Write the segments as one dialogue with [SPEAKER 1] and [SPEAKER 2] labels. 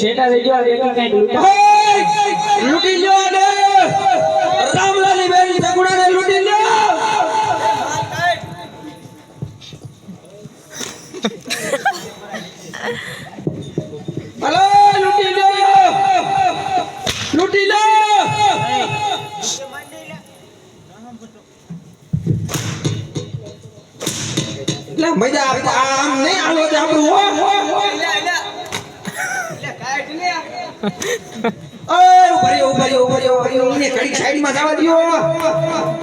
[SPEAKER 1] સેટા દેજો આ બેટી કઈ લૂટી લો ને રામલાલી બેન સગુણાને લૂટી લો હલો લૂટી લો લૂટી લો લે મજા આમ નહીં આલો દે આપણું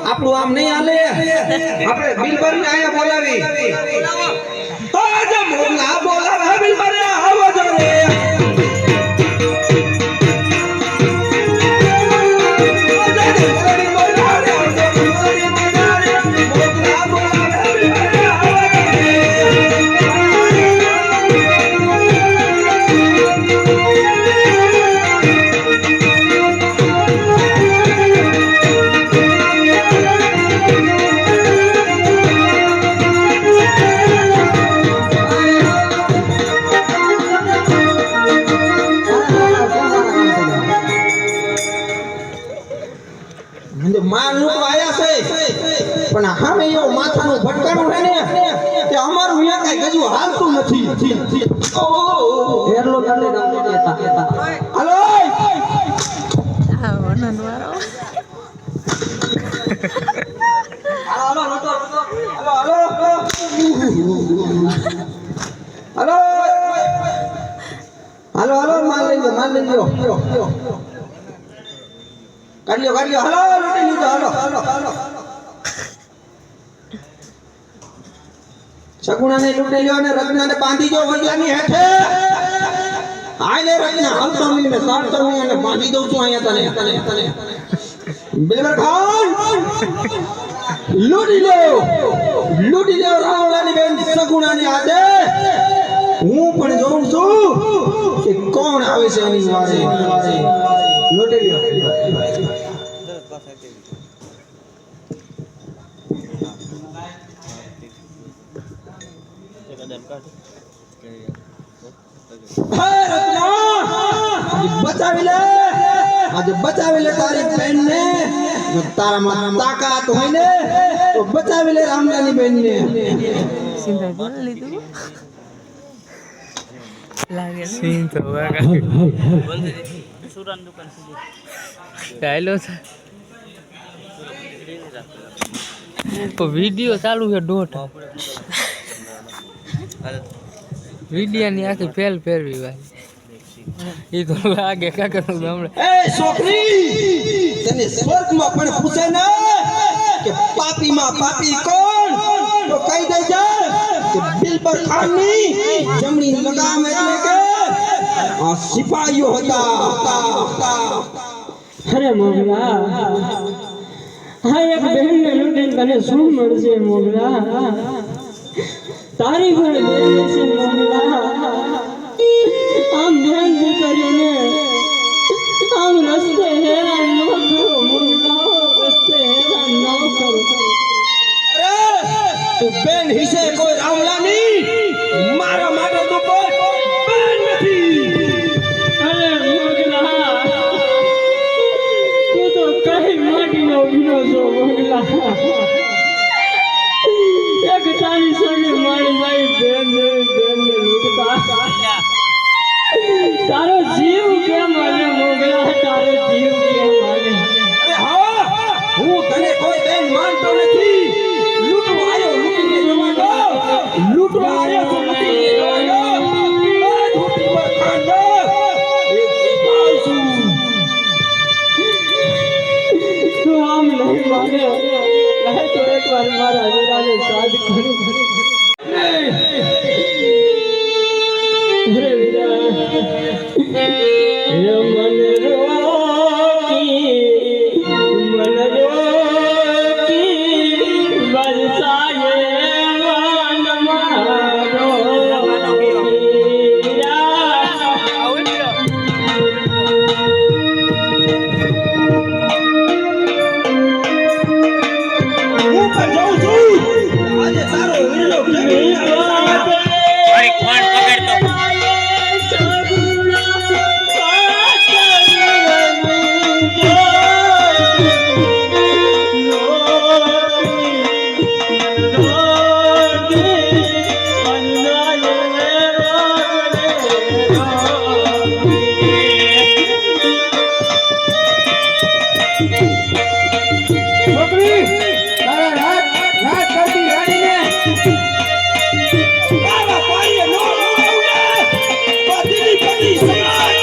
[SPEAKER 1] આપણું આમ નહીં હાલે આપણે બિલબર ને આયા બોલાવી બોલાવે બિલબર આવો જો રે પણ હામે એવો માથાનું ભટકાણું છે ને કે અમારું અહીંયા કઈ ગજુ હાલતું નથી હેરલો લાલે હાલો
[SPEAKER 2] આ વનન વાળો
[SPEAKER 1] હાલો હાલો હાલો હાલો હાલો માલ લઈ લો કાઢ્યો હાલો લૂટી લીધો હાલો સગુણાને લૂટી લ્યો અને રત્નાને બાંધી જો વૈયાની હેઠે આલે રત્ના હાલતો મીને સાડતો હું અને બાંધી દઉં છું અહીંયા તને બિલબર ખાન લૂટી લ્યો રાવલાની બેન સગુણાને આજે હું પણ જોઉં છું કે કોણ આવે છે એની વારે લૂટી લ્યો બચાવી લે તારી બેન ને જો તારામાં તાકાત હોય ને તો બચાવી લે રામલાની બેન ને
[SPEAKER 2] સિંધા બોલ લીધું લાગે સીન તો વાગા સુરાન દુકાન સુધી ચાલો તો વિડિયો ચાલુ છે ડોટ વિડિયો ની આખી ફેરવી ભાઈ ઈ તો લાગે કાકાનું ગામડે
[SPEAKER 1] એ છોકરી તને સ્વર્ગમાં પણ પૂછે ને કે પાપીમાં પાપી કોણ તો કહી દેજે કે બિલબર ખાનની જમણી લગામ એટલે કે આ સિપાહીઓ હતા
[SPEAKER 3] અરે મોગરા હા એક બહેનને લૂંટીને તને શું મળશે મોગરા તારી ઘરે બેન છે મોગરા આમ ધ્યાન દીકરીઓને આમ રસ્તે હેરાન ન કરો મોગરા કઈ માટીનો વીરો છો મોગલા એક તારી સગી મારી મારી બેન ને લૂટતા તારો જીવ કેમ મારે મોગલા તારો જીવ કેમ મારે
[SPEAKER 1] હા હું તને કોઈ બેન માનતો નથી લૂંટવા આવ્યો લૂંટીને જવાનો લૂંટવા આવ્યો તો લૂંટીને જવાનો આ ધોતી પર ખાંડો એક શીખાવ છું
[SPEAKER 3] તું આમ નહીં માને રહે તો એકવાર મારા વીરાને સાદ કરું અરે વીરા એ મન રોકી બરસાએ વાન મારો
[SPEAKER 1] હું પણ જાઉં છું આજે તારો વીરો કેવી
[SPEAKER 2] અરે કોણ પકડતો
[SPEAKER 1] છોકરી તારા રાત કરતી રાણીને બાબા પાડીએ નો આવડે બધીની બધી સમાજ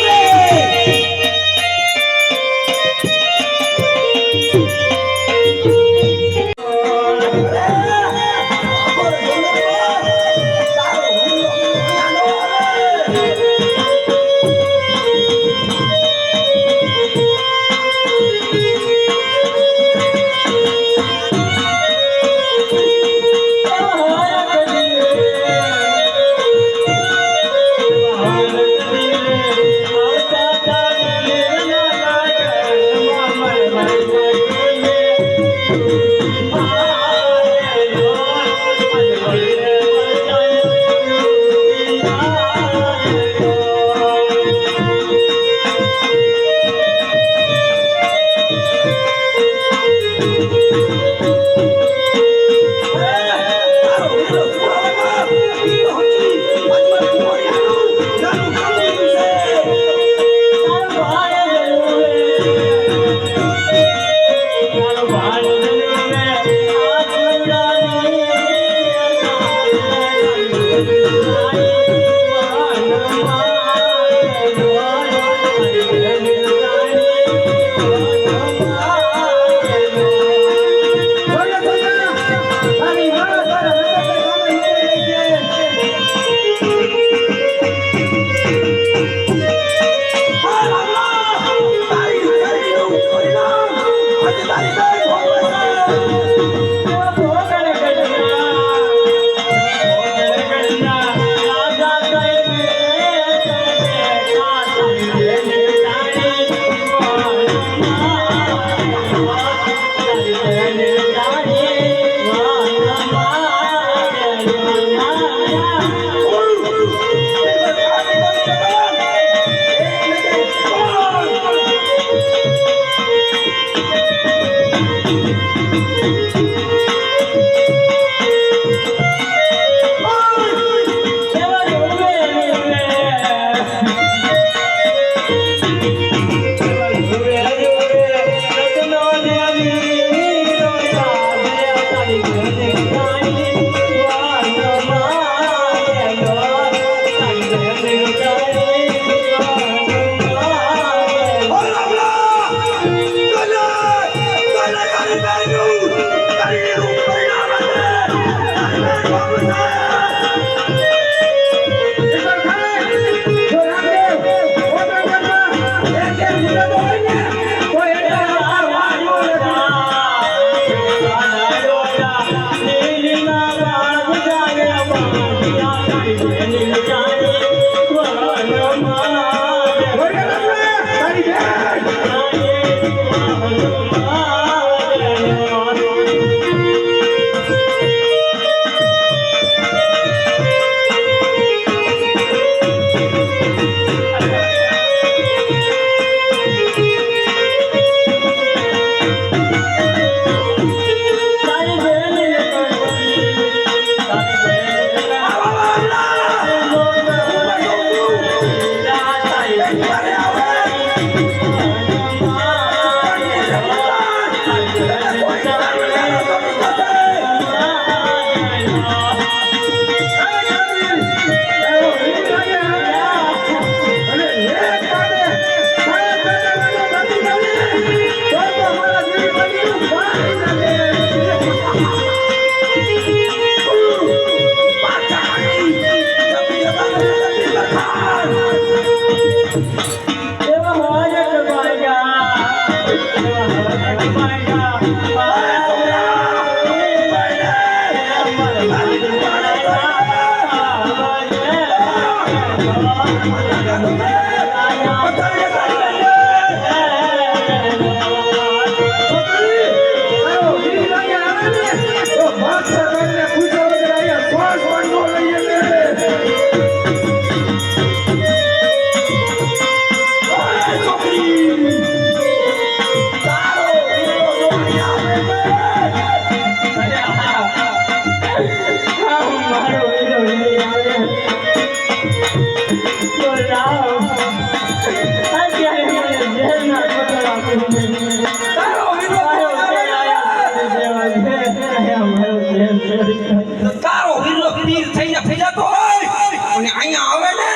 [SPEAKER 1] તારો વીરો પીર થઈને ફેલાતો હોય અને અહીંયા આવે ને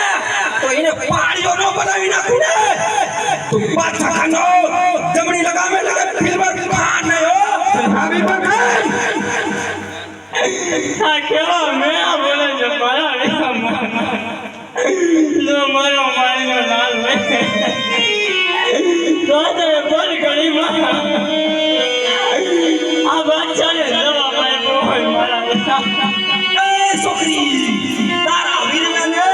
[SPEAKER 1] તો એને પાળીઓ ન બનાવી નાખું ને તું પાછા ખાનો જમણી લગામે લગે ફિલ્મર ખાન ને હો આવી બખાન
[SPEAKER 3] આ કેવા મેળા બોલે છે મારા જો મારો મારીનો લાલ હોય તો તે બોલ કરી આ બાદશાહને જવાબ આપ્યો હોય મારા
[SPEAKER 1] એ છોકરી તારા વીરને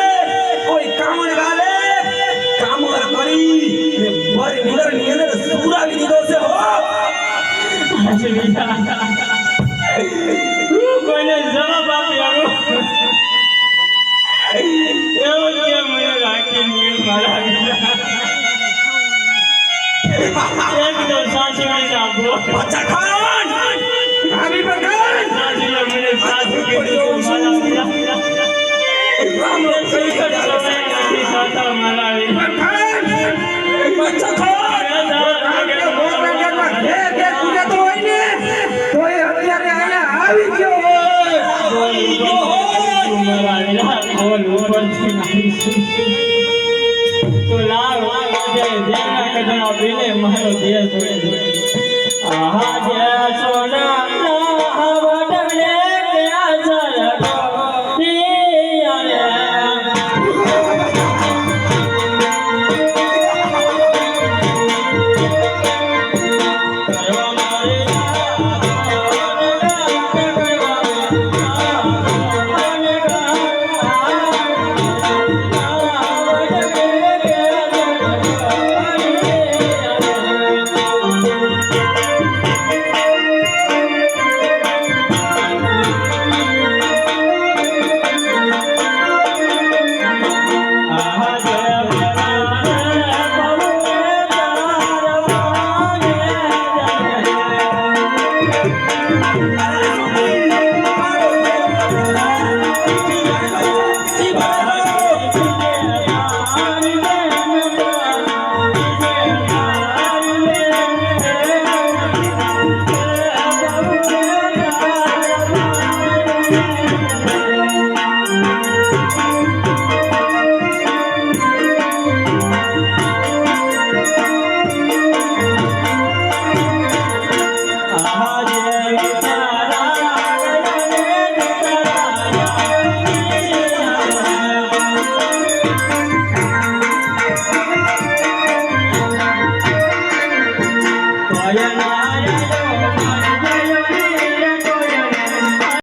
[SPEAKER 1] કોઈ કામણ ગાલે કામર કરી ને મારી મુદર ની અંદર સુરાવી દીધો છે હો
[SPEAKER 3] તું કોઈને જવાબ આપ્યો એવો કે મને રાખીને મારા એક તો સાસુની નાખો
[SPEAKER 1] પાછા ખાન આવી બખાન
[SPEAKER 3] સાસુએ મને સાસુ કીધું મારા
[SPEAKER 1] રામ રામ
[SPEAKER 3] સહી કરતો સાસા મારા
[SPEAKER 1] બખાન પાછા ખાન દે તુને તો હોય ને તોય અત્યારે અહીંયા આવી ગયો
[SPEAKER 3] તો લાવ જેના કદા પીને મારો દેશ હોય આહા જે સોના હવડલે કે આસર
[SPEAKER 1] અરે